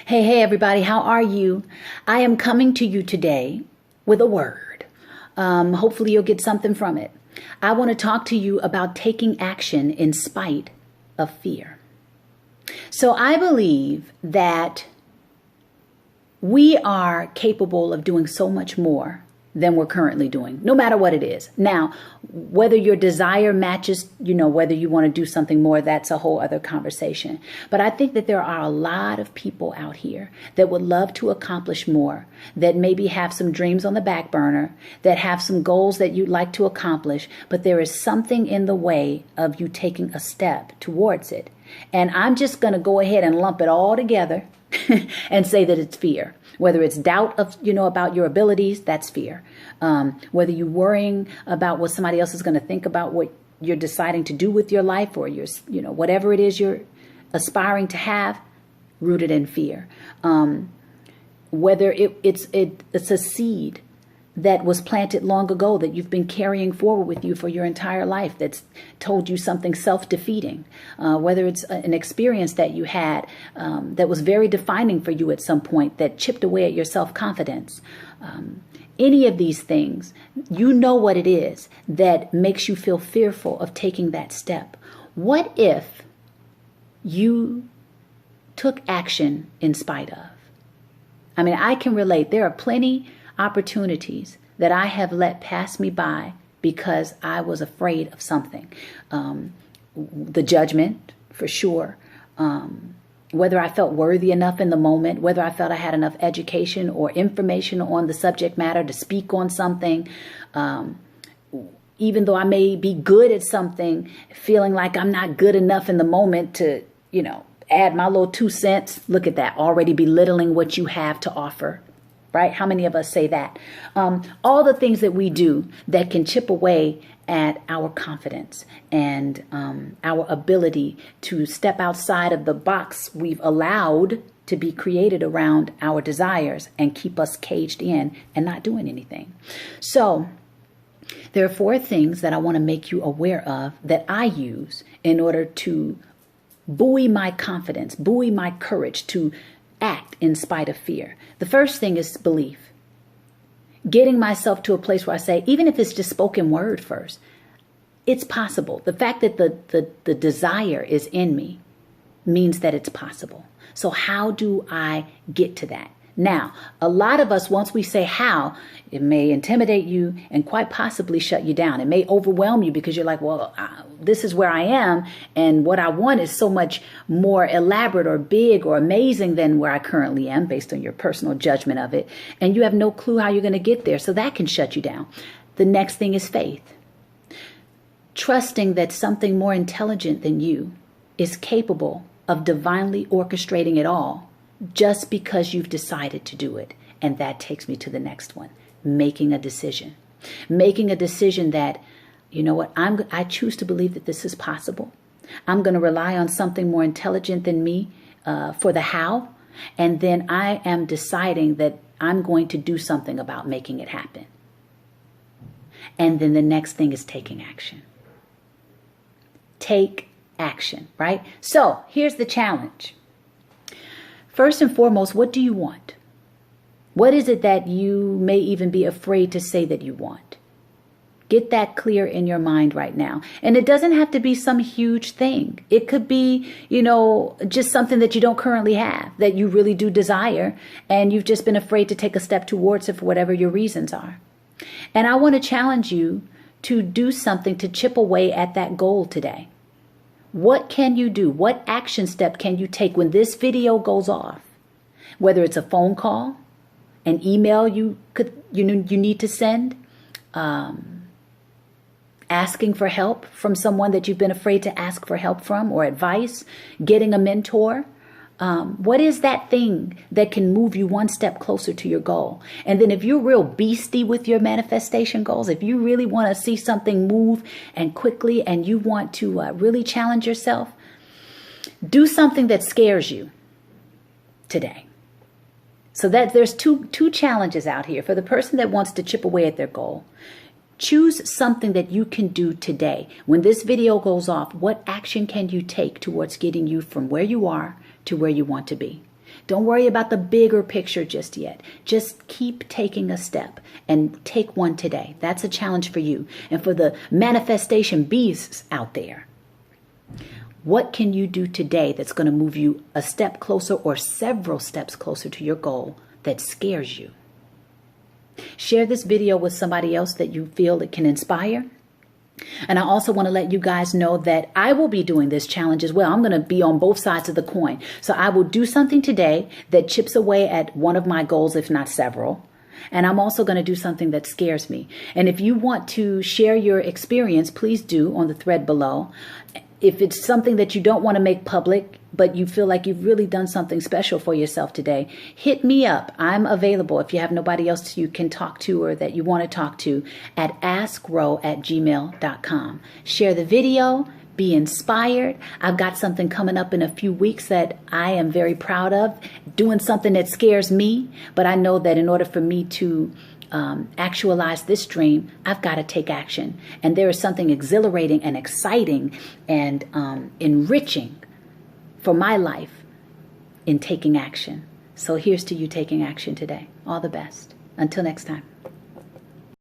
Hey, everybody, how are you? I am coming to you today with a word. Hopefully, you'll get something from it. I want to talk to you about taking action in spite of fear. So, I believe that we are capable of doing so much more than we're currently doing, no matter what it is. Now, whether your desire matches, whether you want to do something more, that's a whole other conversation. But I think that there are a lot of people out here that would love to accomplish more, that maybe have some dreams on the back burner, that have some goals that you'd like to accomplish, but there is something in the way of you taking a step towards it. And I'm just going to go ahead and lump it all together and say that it's fear. Whether it's doubt of, about your abilities, that's fear. Whether you're worrying about what somebody else is going to think about what you're deciding to do with your life, or your, whatever it is you're aspiring to have, rooted in fear. Whether it's a seed that was planted long ago that you've been carrying forward with you for your entire life, that's told you something self-defeating, whether it's an experience that you had that was very defining for you at some point that chipped away at your self-confidence. Any of these things, you know what it is that makes you feel fearful of taking that step. What if you took action in spite of? I mean, I can relate. There are plenty opportunities that I have let pass me by because I was afraid of something. The judgment, for sure. Whether I felt worthy enough in the moment, whether I felt I had enough education or information on the subject matter to speak on something. Even though I may be good at something, feeling like I'm not good enough in the moment to, add my little 2 cents. Look at that, already belittling what you have to offer. Right? How many of us say that? All the things that we do that can chip away at our confidence and our ability to step outside of the box we've allowed to be created around our desires and keep us caged in and not doing anything. So there are 4 things that I want to make you aware of that I use in order to buoy my confidence, buoy my courage to act in spite of fear. The first thing is belief. Getting myself to a place where I say, even if it's just spoken word first, it's possible. The fact that the desire is in me means that it's possible. So how do I get to that? Now, a lot of us, once we say how, it may intimidate you and quite possibly shut you down. It may overwhelm you because you're like, well, this is where I am. And what I want is so much more elaborate or big or amazing than where I currently am based on your personal judgment of it. And you have no clue how you're going to get there. So that can shut you down. The next thing is faith. Trusting that something more intelligent than you is capable of divinely orchestrating it all, just because you've decided to do it. And that takes me to the next one, making a decision. Making a decision that, you know what, I choose to believe that this is possible. I'm going to rely on something more intelligent than me for the how. And then I am deciding that I'm going to do something about making it happen. And then the next thing is taking action. Take action, right? So here's the challenge. First and foremost, what do you want? What is it that you may even be afraid to say that you want? Get that clear in your mind right now. And it doesn't have to be some huge thing. It could be, just something that you don't currently have, that you really do desire, and you've just been afraid to take a step towards it for whatever your reasons are. And I want to challenge you to do something to chip away at that goal today. What can you do? What action step can you take when this video goes off? Whether it's a phone call, an email you need to send, asking for help from someone that you've been afraid to ask for help from, or advice, getting a mentor. What is that thing that can move you one step closer to your goal? And then if you're real beastie with your manifestation goals, if you really want to see something move and quickly, and you want to really challenge yourself, do something that scares you today. So that there's two challenges out here for the person that wants to chip away at their goal. Choose something that you can do today. When this video goes off, what action can you take towards getting you from where you are to where you want to be? Don't worry about the bigger picture just yet. Just keep taking a step and take one today. That's a challenge for you. And for the manifestation beasts out there, what can you do today that's going to move you a step closer or several steps closer to your goal that scares you? Share this video with somebody else that you feel it can inspire. And I also want to let you guys know that I will be doing this challenge as well. I'm going to be on both sides of the coin. So I will do something today that chips away at one of my goals, if not several. And I'm also going to do something that scares me. And if you want to share your experience, please do on the thread below. If it's something that you don't want to make public, but you feel like you've really done something special for yourself today, hit me up. I'm available if you have nobody else you can talk to or that you want to talk to at askro@gmail.com. Share the video. Be inspired. I've got something coming up in a few weeks that I am very proud of, doing something that scares me. But I know that in order for me to actualize this dream, I've got to take action. And there is something exhilarating and exciting and enriching for my life in taking action. So here's to you taking action today. All the best. Until next time.